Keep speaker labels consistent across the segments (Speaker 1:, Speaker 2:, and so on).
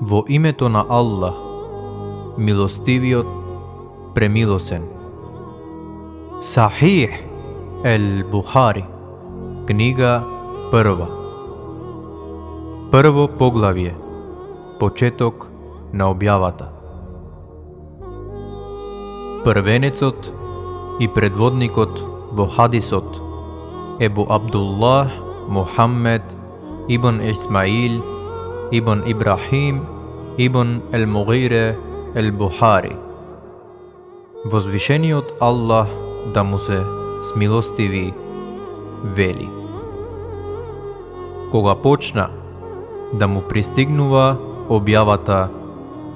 Speaker 1: Во името на Аллах, милостивиот, премилосен. Сахих ел-Бухари, книга прва. Прво поглавје, почеток на објавата. Првенецот и предводникот во хадисот Ебу Абдуллах Мухаммед ибн Исмаил ибн Ибрахим ибн Ел-Мугире Ел-Бухари. Возвишениот Аллах да му се смилостиви вели: кога почна да му пристигнува објавата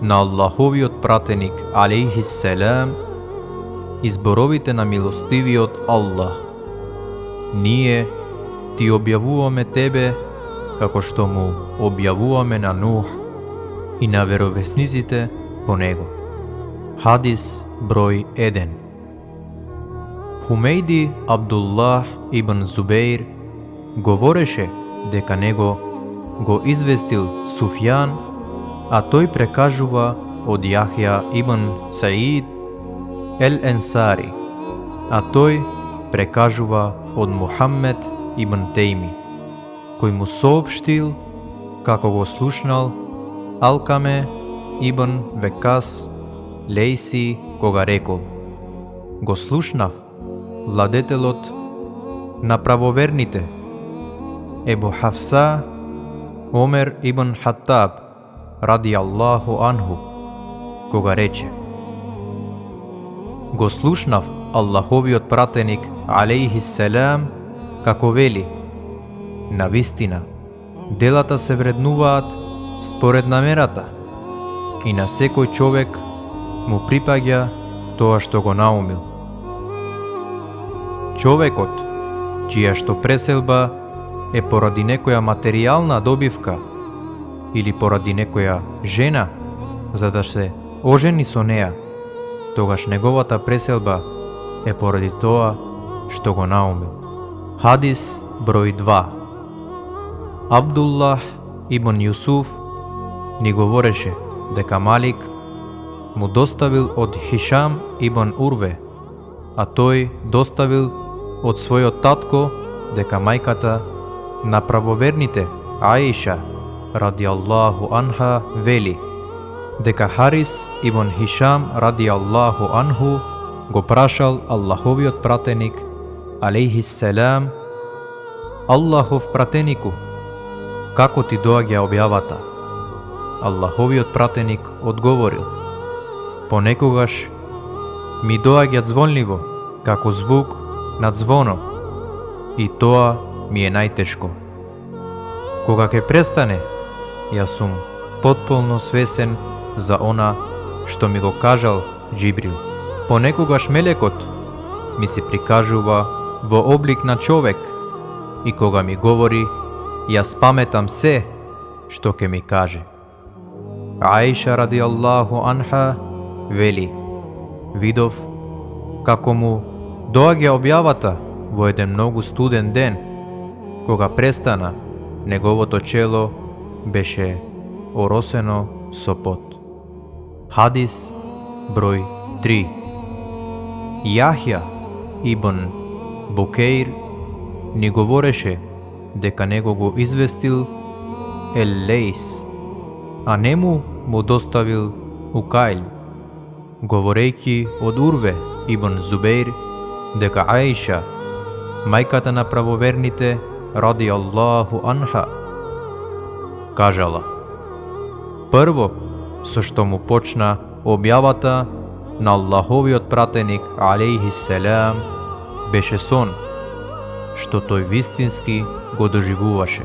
Speaker 1: на Аллаховиот пратеник алейхиссалам и зборовите на милостивиот Аллах, ние ти објавуваме тебе како што му објавуваме на Нух и на веровесниците по него. Хадис број 1. Хумейди Абдуллах ибн Зубейр говореше дека него го известил Суфјан, а тој прекажува од Јахја ибн Саид ел-Енсари, а тој прекажува од Мухаммед ибн Тейми, кој му соопштил како го слушнал Алкаме ибн Векас Лейси кога рекол: го слушнав владетелот на правоверните Ебу Хафса Омер ибн Хаттаб ради Аллаху анху кога рече: го слушнав Аллаховиот пратеник алейхиссалам како вели: навистина делата се вреднуваат според намерата и на секој човек му припаѓа тоа што го наумил. Човекот чија што преселба е поради некоја материјална добивка или поради некоја жена за да се ожени со неа, тогаш неговата преселба е поради тоа што го наумил. Хадис број 2. Абдуллах ибн Јусуф ни говореше дека Малик му доставил од Хишам ибн Урве, а тој доставил од својот татко дека мајката на правоверните Аиша ради Аллаху анха вели дека Харис ибн Хишам ради Аллаху анху го прашал Аллаховиот пратеник алейхиссалам: Аллахов пратенику, како ти доаѓа објавата? Аллаховиот пратеник одговорил: понекогаш ми доаѓа звонливо како звук на звоно и тоа ми е најтешко. Кога ќе престане, јас сум потполно свесен за она што ми го кажал Џибрил. Понекогаш мелекот ми се прикажува во облик на човек и кога ми говори, јас паметам се што ќе ми каже. Аиша ради Аллаху анха вели: видов како му доаѓа објавата во еден многу студен ден, кога престана, неговото чело беше оросено со пот. Хадис број 3. Јахја ибн Букеир ни говореше дека него го известил Ел-Лейс, а нему му доставил Укајл, говорејќи од Урве ибн Зубейр дека Аиша, мајката на правоверните ради Аллаху анха, кажала: прво со што му почна објавата на Аллаховиот пратеник алейхиссалам беше сон, што тој вистински го доживуваше.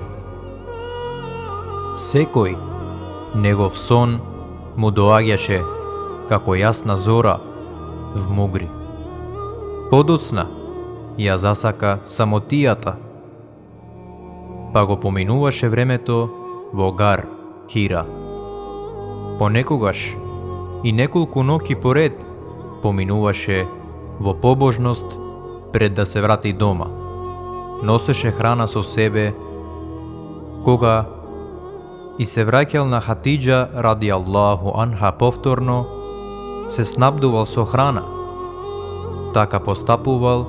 Speaker 1: Секој негов сон му доаѓаше како јасна зора в мугри. Подоцна ја засака самотијата, па го поминуваше времето во гар Хира. Понекогаш и неколку ноќи поред поминуваше во побожност пред да се врати дома. Носеше храна со себе, кога и се враќал на Хатиджа ради Аллаху анха повторно, се снабдувал со храна. Така постапувал,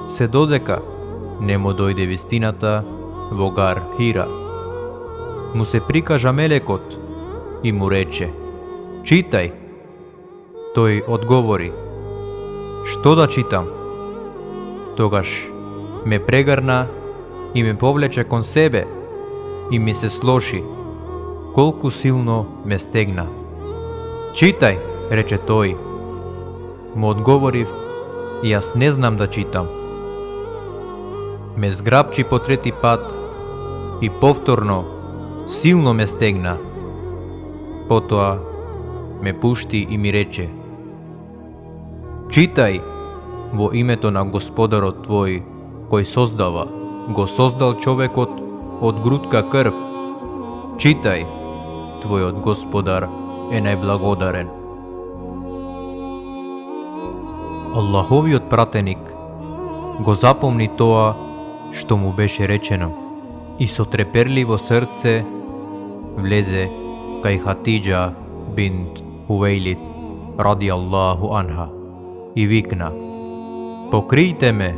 Speaker 1: се додека не му дојде вистината во гар Хира. Му се прикажа мелекот и му рече: читај. Тој одговори: што да читам? Тогаш ме прегрна и ме повлече кон себе и ми се слоши, колку силно ме стегна. Читај, рече тој. Му одговорив: јас не знам да читам. Ме зграбчи по трети пат и повторно силно ме стегна. Потоа ме пушти и ми рече: читај, во името на Господарот твој, кој создава, го создал човекот од грудка крв. Читај, твојот Господар е најблагодарен. Аллаховиот пратеник го запомни тоа што му беше речено и со треперливо срце влезе кај Хатиджа бинт Хувейлид ради Аллаху анха и викна: покријте ме,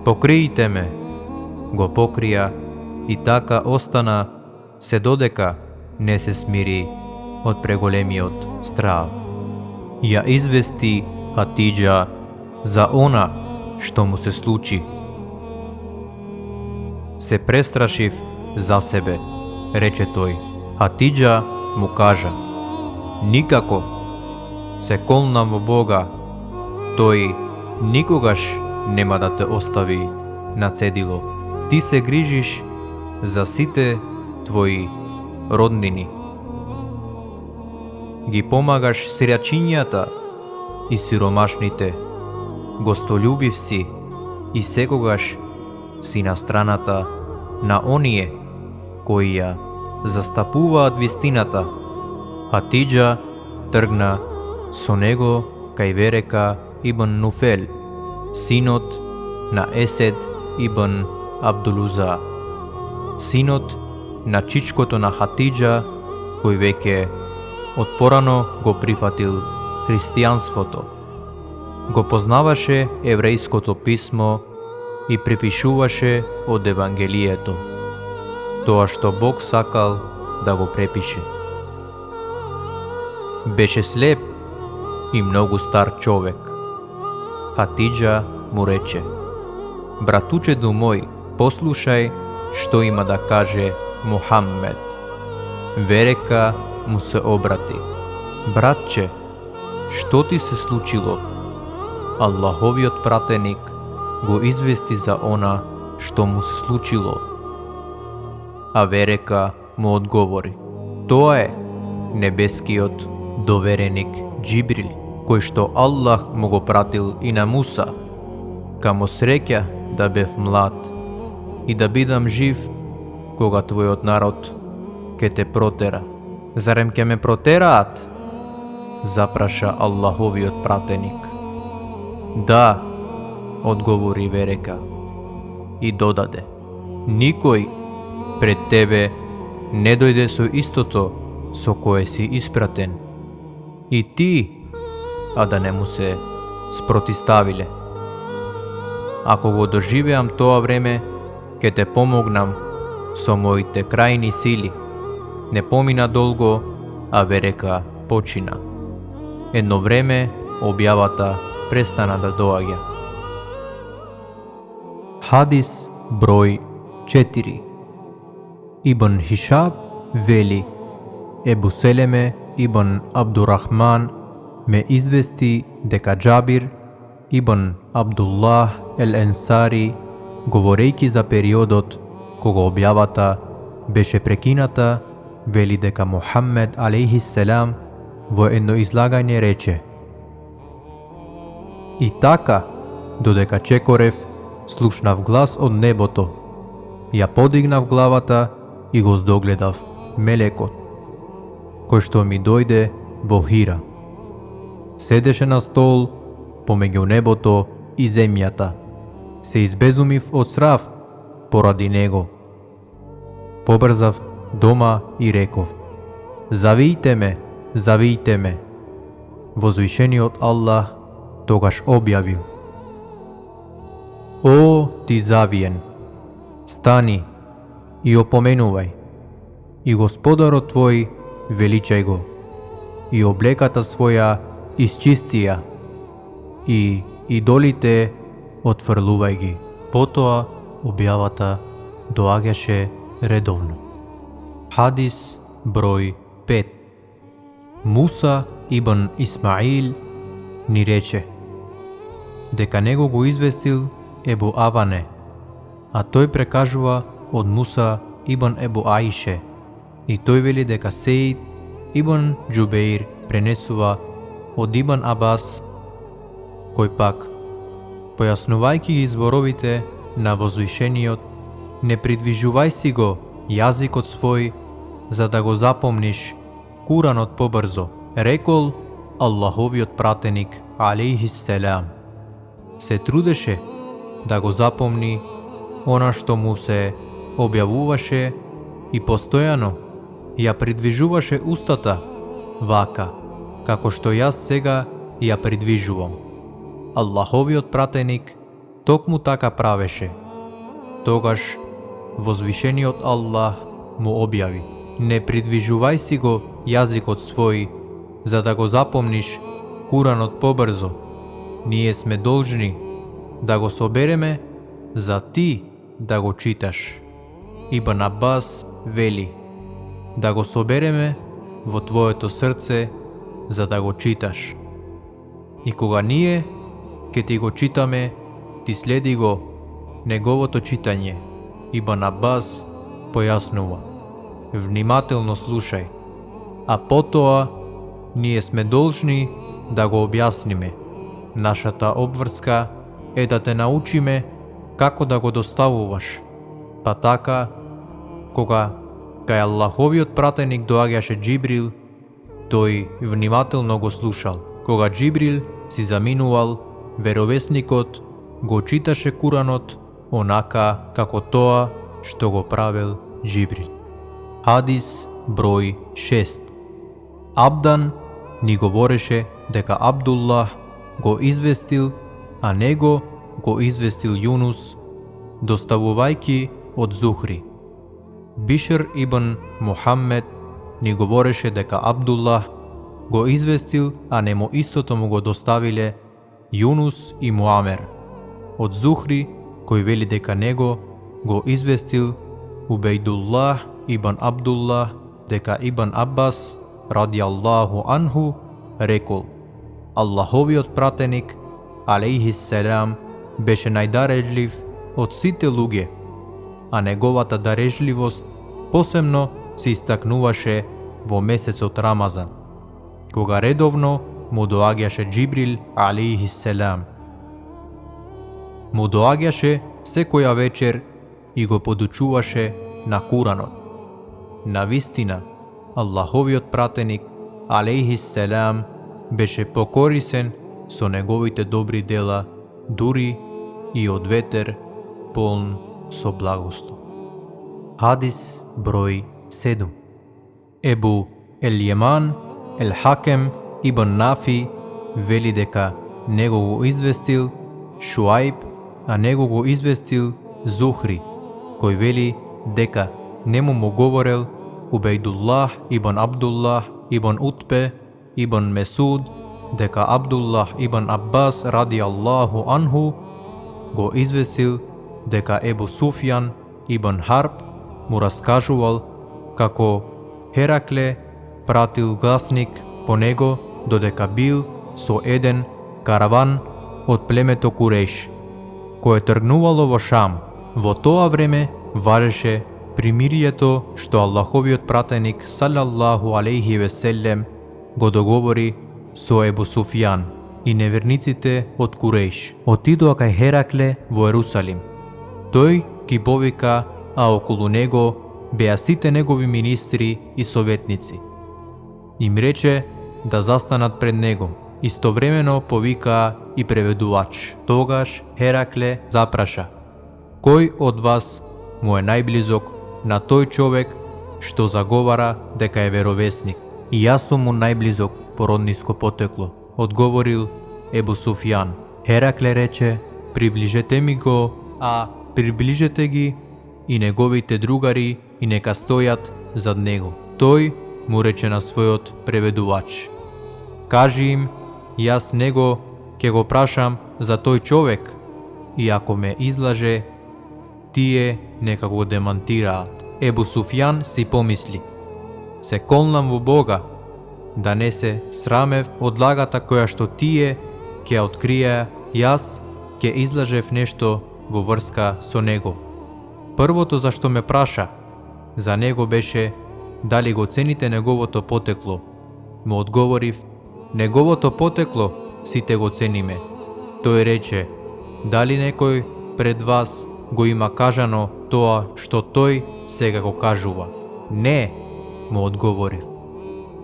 Speaker 1: покријте ме. Го покрија и така остана се додека не се смири од преголемиот страв. Ја извести Хатиджа за она што му се случи. Се престрашив за себе, рече тој. Хатиджа му кажа: никако, се колнам во Бога, тој никогаш нема да те остави на цедило. Ти се грижиш за сите твои роднини. Ги помагаш сирачињата и сиромашните. Гостолюбив си и секогаш си на страната на оние кои ја застапуваат вистината. Хатиджа тргна со него кај Верека ибн Нуфел, синот на Есед ибн Абдулуза, синот на чичкото на Хатиджа, кој веќе од порано го прифатил христијанството. Го познаваше еврејското писмо и препишуваше од Евангелието, тоа што Бог сакал да го препише. Беше слеп и многу стар човек. Хатиджа му рече: братучеду мој, послушај што има да каже Мухаммед. Верека му се обрати: братче, што ти се случило? Аллаховиот пратеник го извести за она што му се случило. А Верека му одговори: тоа е небескиот довереник Џибрил, кој што Аллах му го пратил и на Муса. Камо среќа да бев млад и да бидам жив кога твојот народ ке те протера. Зарем ке ме протераат? Запраша Аллаховиот пратеник. Да, одговори Верека и додаде: никој пред тебе не дојде со истото со кое си испратен, и ти, а да не му се спротиставиле. Ако го доживеам тоа време, ке те помогнам со моите крајни сили. Не помина долго, а Верека почина. Едно време објавата престана да доаѓа. Хадис број 4. Ибн Хишаб вели: Ебу Селеме ибн Абдурахман ме извести дека Џабир ибн Абдуллах ел Енсари, говорејќи за периодот кога објавата беше прекината, вели дека Мухаммед алейхиселам во едно излагање рече: и така, додека чекорев, слушнав глас од небото. Ја подигнав главата и го здогледав мелекот, кој што ми дојде во Хира. Седеше на стол помеѓу небото и земјата. Се избезумив од срав поради него. Побрзав дома и реков: завийте ме. Возвишениот Аллах тогаш објавил: О, ти завиен, стани и опоменувај, и Господарот твој величај го, и облеката своја исчистија, и идолите отфрлувај ги. Потоа објавата доаѓаше редовно. Хадис број 5. Муса ибн Исмаил ни рече дека него го известил Ебу Аване, а тој прекажува од Муса ибн Ебу Аише, и тој вели дека Сеид ибн Џубеир пренесува од Ибн Абас, кој пак, појаснувајќи ги зборовите на возвишениот, не придвижувај си го јазикот свој за да го запомниш Куранот побрзо, рекол Аллаховиот пратеник алейхиселам. Се трудеше да го запомни она што му се објавуваше и постојано ја придвижуваше устата вака, како што јас сега ја придвижувам. Аллаховиот пратеник токму така правеше. Тогаш возвишениот Аллах му објави: не придвижувај си го јазикот свој за да го запомниш Куранот побрзо. Ние сме должни да го собереме за ти да го читаш. Ибн Аббас вели: да го собереме во твоето срце за да го читаш. И кога ние ке ти го читаме, ти следи го неговото читање. Ибн Аббас појаснува: внимателно слушај, а потоа ние сме должни да го објасниме. Нашата обврска е да те научиме како да го доставуваш. Па така, кога кај Аллаховиот пратеник доаѓаше Џибрил, тој внимателно го слушал. Кога Џибрил си заминувал, веровесникот го читаше Куранот онака како тоа што го правил Џибрил. Хадис број 6. Абдан ни говореше дека Абдуллах го известил, а него го известил Јунус, доставувајќи од Зухри. Бишр ибн Мухаммед ни говореше дека Абдуллах го известил, а нему истото му го доставиле Јунус и Муамер. Од Зухри, кој вели дека него го известил Убейдуллах ибн Абдуллах дека Ибн Аббас радијаллаху анху рекол: Аллаховиот пратеник алейхиселам беше најдарежлив од сите луѓе, а неговата дарежливост посебно се истакнуваше во месецот Рамазан, кога редовно му доаѓаше Џибрил алейхиселам. Му доаѓаше секоја вечер и го подучуваше на Куранот. Навистина, Аллаховиот пратеник алейхиселам беше покорисен со неговите добри дела, дури и од ветер полн со благослов. Хадис број 7. Ебу Ел-Јеман Ел-Хакем ибн Нафи вели дека него го известил Шуајб, а него го известил Зухри, кој вели дека нему му говорел Убейдуллах ибн Абдуллах ибн Утбе ибн Месуд дека Абдуллах ибн Аббас радијаллаху анху го известил дека Ебу Суфјан ибн Харб му раскажувал како Херакле пратил гласник по него додека бил со еден караван од племето Куреш, кое тргнувало во Шам. Во тоа време важеше примирието што Аллаховиот пратеник салаллаху алейхи веселем го договори со Ебу Суфјан и неверниците од Куреш. Отидоа кај Херакле во Ерусалим. Тој ги повика, а околу него беа сите негови министри и советници. Им рече да застанат пред него. Истовремено повика и преведувач. Тогаш Херакле запраша: кој од вас му е најблизок на тој човек што заговара дека е веровесник. И јас сум му најблизок по родниско потекло, одговорил Ебу Суфјан. Херакле рече, приближете ми го, а приближете ги и неговите другари и нека стојат зад него. Тој му рече на својот преведувач, кажи им, јас него ќе го прашам за тој човек и ако ме излаже, тие нека го демантираат. Ебу Суфјан си помисли, се колнам во Бога, да не се срамев од лагата која што тие ќе откриеа, јас ќе излажев нешто во врска со него. Првото за што ме праша за него беше дали го цените неговото потекло. Му одговорив, неговото потекло сите го цениме. Тој рече, дали некој пред вас го има кажано тоа што тој сега го кажува? Не, му одговорив.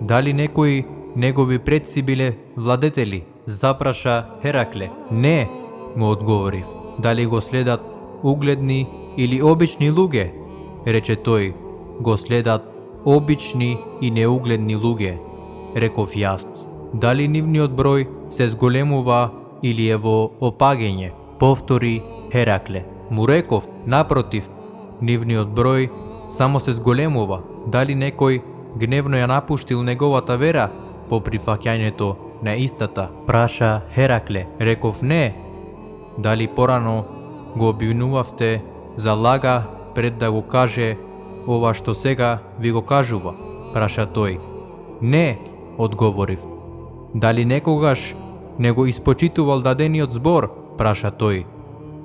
Speaker 1: Дали некои негови предци биле владетели? Запраша Херакле. Не, му одговорив. Дали го следат угледни или обични луѓе? Рече тој, го следат обични и неугледни луѓе. Реков јас, дали нивниот број се зголемува или е во опаѓање? Повтори Херакле. Му реков, напротив, нивниот број само се зголемува. Дали некој гневно ја напуштил неговата вера по прифаќањето на истата? Праша Херакле. Реков не. Дали порано го обвинувавте за лага пред да го каже ова што сега ви го кажува? Праша тој. Не, одговорив. Дали некогаш не го испочитувал дадениот збор? Праша тој.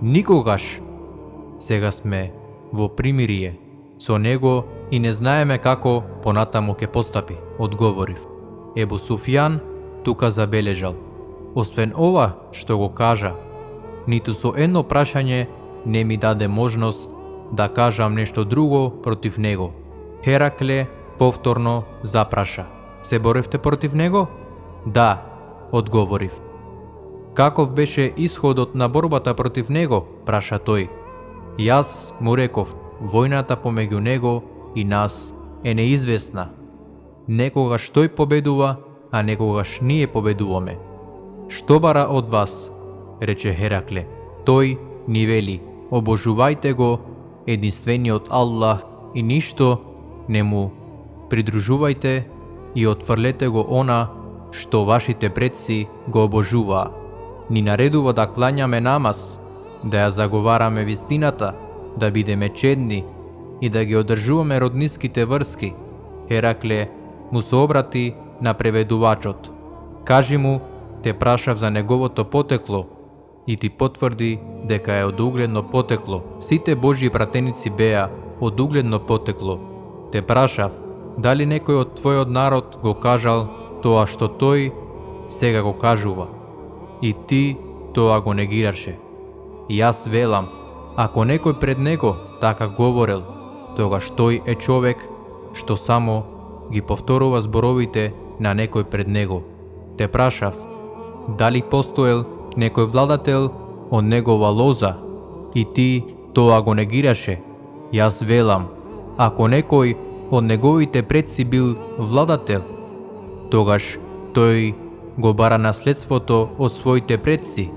Speaker 1: Никогаш. Сега сме во примирие со него и не знаеме како понатаму ќе постапи, одговорив. Ебу Суфјан тука забележал. Освен ова што го кажа, ниту со едно прашање не ми даде можност да кажам нешто друго против него. Херакле повторно запраша. Се боревте против него? Да, одговорив. Каков беше исходот на борбата против него? Праша тој. Јас му реков, војната помеѓу него и нас е неизвестна. Некогаш тој победува, а некогаш ние победуваме. Што бара од вас? Рече Херакле. Тој ни вели, обожувајте го единствениот Аллах и ништо не му придружувајте и отфрлете го она што вашите предци го обожуваа. Ни наредува да клањаме намаз, да ја заговараме вистината, да бидеме чедни и да ги одржуваме родниските врски. Херакле му се обрати на преведувачот. Кажи му, те прашав за неговото потекло и ти потврди дека е од угледно потекло. Сите Божји пратеници беа од угледно потекло. Те прашав, дали некој од твојот народ го кажал тоа што тој сега го кажува? И ти тоа го негираше. Јас велам, ако некој пред него така говорел, тогаш тој е човек што само ги повторува зборовите на некој пред него. Те прашав, дали постоел некој владател од негова лоза? И ти тоа го негираше. Јас велам, ако некој од неговите предци бил владател, тогаш тој го бара наследството од своите предци.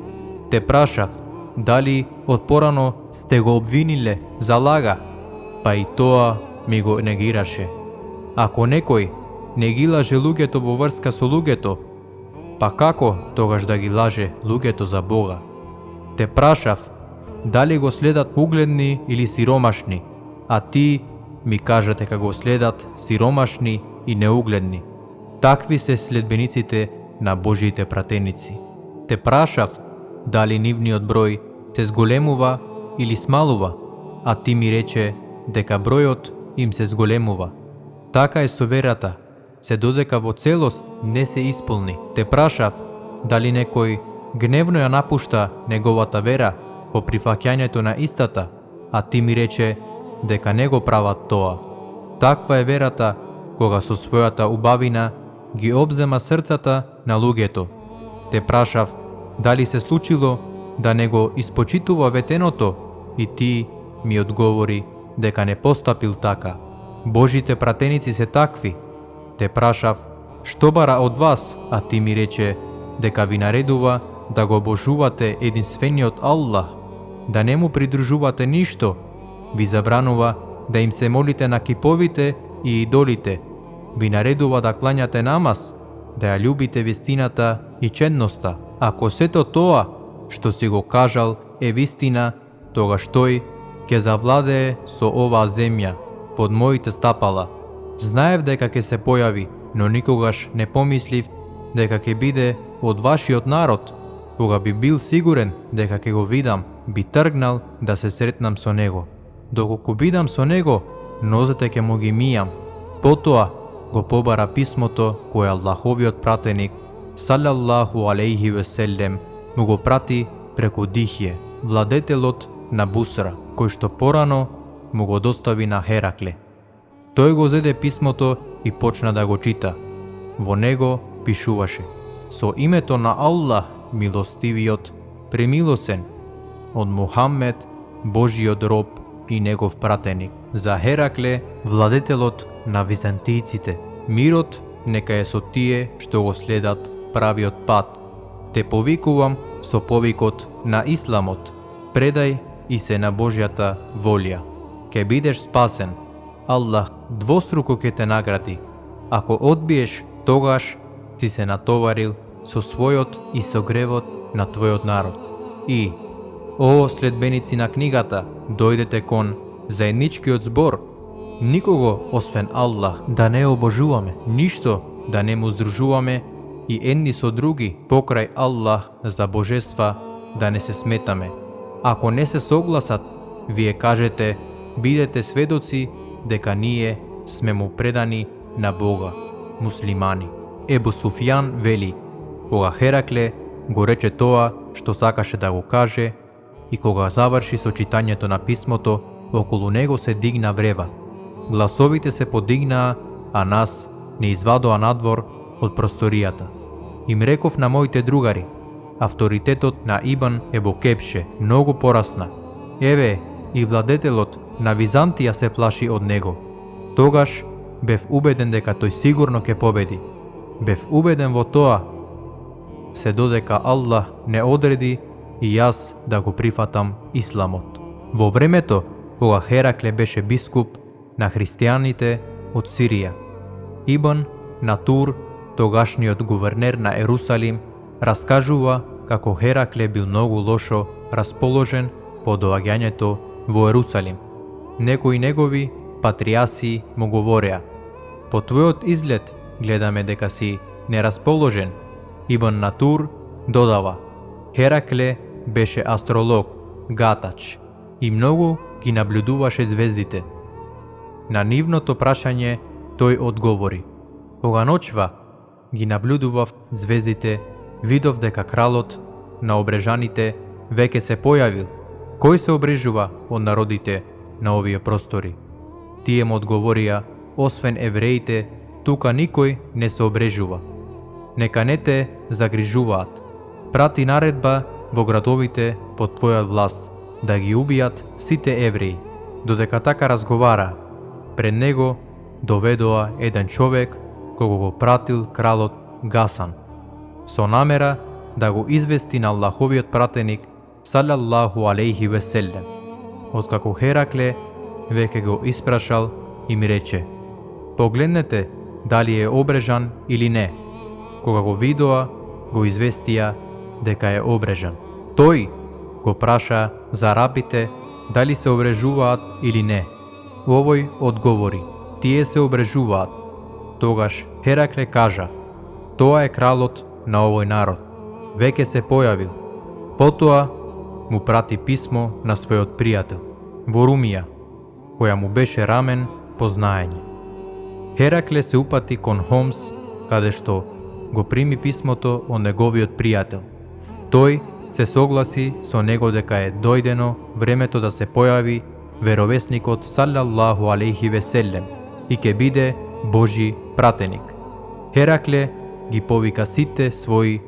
Speaker 1: Те прашав, дали од порано сте го обвиниле за лага? Па и тоа ми го негираше. Ако некој не ги лаже луѓето во врска со луѓето, па како тогаш да ги лаже луѓето за Бога? Те прашав, дали го следат угледни или сиромашни, а ти ми кажа дека го следат сиромашни и неугледни. Такви се следбениците на Божјите пратеници. Те прашав, дали нивниот број се зголемува или смалува, а ти ми рече дека бројот им се зголемува. Така е со верата, се додека во целост не се исполни. Те прашав, дали некој гневно ја напушта неговата вера по прифаќањето на истата, а ти ми рече дека не го прават тоа. Таква е верата кога со својата убавина ги обзема срцата на луѓето. Те прашав, дали се случило да не го испочитува ветеното, и ти ми одговори дека не постапил така. Божите пратеници се такви. Те прашав, што бара од вас, а ти ми рече, дека ви наредува да го обожувате единствениот Аллах, да не му придружувате ништо, ви забранува да им се молите на киповите и идолите, ви наредува да клањате намаз, да ја љубите вистината и чедноста. Ако сето тоа што си го кажал е вистина, тогаш тој ќе завладее со оваа земја под моите стапала. Знаев дека ќе се појави, но никогаш не помислив дека ќе биде од вашиот народ. Кога би бил сигурен дека ќе го видам, би тргнал да се сретнам со него. Доколку бидам со него, нозете ќе му ги мијам. Потоа го побара писмото кое Аллаховиот пратеник, салаллаху алейхи веселем, му го прати преку Дихје, владетелот на Бусра, кој што порано му го достави на Херакле. Тој го зеде писмото и почна да го чита. Во него пишуваше: со името на Аллах, милостивиот, премилосен, од Мухаммед, Божиот роб и негов пратеник. За Херакле, владетелот на византијците. Мирот нека е со тие што го следат правиот пат. Те повикувам со повикот на Исламот. Предај и се на Божјата волја. Ке бидеш спасен. Аллах двоструко ќе те награди. Ако одбиеш, тогаш си се натоварил со својот и со гревот на твојот народ. И, о следбеници на книгата, дојдете кон заедничкиот збор. Никого освен Аллах да не обожуваме, ништо да не му здружуваме и едни со други покрај Аллах за божества да не се сметаме. Ако не се согласат, вие кажете, бидете сведоци дека ние сме му предани на Бога, муслимани. Ебу Суфјан вели, кога Херакле го рече тоа што сакаше да го каже и кога заврши со читањето на писмото, околу него се дигна врева. Гласовите се подигнаа, а нас не извадоа надвор од просторијата. Им реков на моите другари, авторитетот на Ибн Ебу Кепше многу порасна. Еве, и владетелот на Византија се плаши од него. Тогаш бев убеден дека тој сигурно ќе победи. Бев убеден во тоа, се додека Аллах не одреди и јас да го прифатам Исламот. Во времето кога Херакле беше бискуп на христијаните од Сирија, Ибн Натур, тогашниот гувернер на Ерусалим, раскажува како Херакле бил многу лошо расположен по доаѓањето во Ерусалим. Некои негови патријаси му говореа: по твојот изглед гледаме дека си нерасположен. Ибн Натур додава: Херакле беше астролог, гатач и многу ги наблюдуваше звездите. На нивното прашање тој одговори: кога ноќва ги наблюдував звездите, видов дека кралот на обрежаните веќе се појавил. Кој се обрежува од народите на овие простори? Тие му одговорија: освен евреите, тука никој не се обрежува. Нека не те загрижуваат. Прати наредба во градовите под твоја власт да ги убијат сите евреи. Додека така разговара, пред него доведоа еден човек кого го пратил кралот Гасан, со намера да го извести на Аллаховиот пратеник салаллаху алейхи веселем. Откако Херакле веќе го испрашал и ми рече: погледнете дали е обрежан или не. Кога го видоа, го известија дека е обрежан. Тој го праша за рабите дали се обрежуваат или не. Овој одговори: тие се обрежуваат. Тогаш Херакле кажа: тоа е кралот на овој народ. Веќе се појавил. Потоа му прати писмо на својот пријател во Румија, која му беше рамен по знаење. Херакле се упати кон Хомс, каде што го прими писмото од неговиот пријател. Тој се согласи со него дека е дојдено времето да се појави веровесникот салаллаху алейхи веселем и ќе биде Божи пратеник. Херакле ги повика сите своји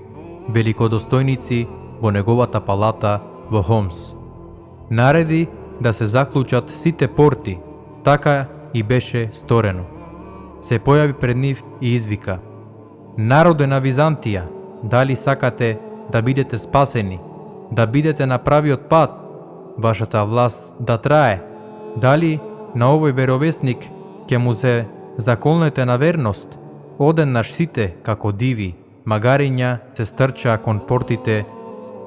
Speaker 1: великодостојници во неговата палата во Хомс. Нареди да се заклучат сите порти, така и беше сторено. Се појави пред нив и извика: Народе на Византија, дали сакате да бидете спасени, да бидете на правиот пат, вашата власт да трае? Дали на овој веровесник ќе му се заколнете на верност? Одеднаш сите, како диви, магариња се стрчаа кон портите,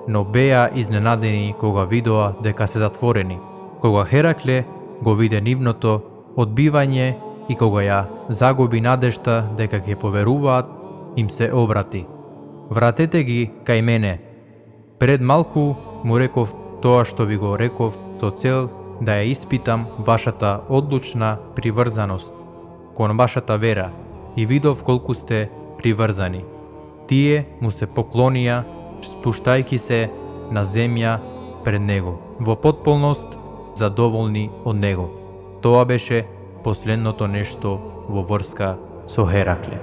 Speaker 1: но беа изненадени кога видоа дека се затворени. Кога Херакле го виде нивното одбивање и кога ја загуби надежта дека ќе поверуваат, им се обрати: Вратете ги кај мене. Пред малку му реков тоа што ви го реков со цел да ја испитам вашата одлучна приврзаност кон вашата вера и видов колку сте приврзани. Тие му се поклонија, спуштајки се на земја пред него, во потполност задоволни од него. Тоа беше последното нешто во врска со Херакле.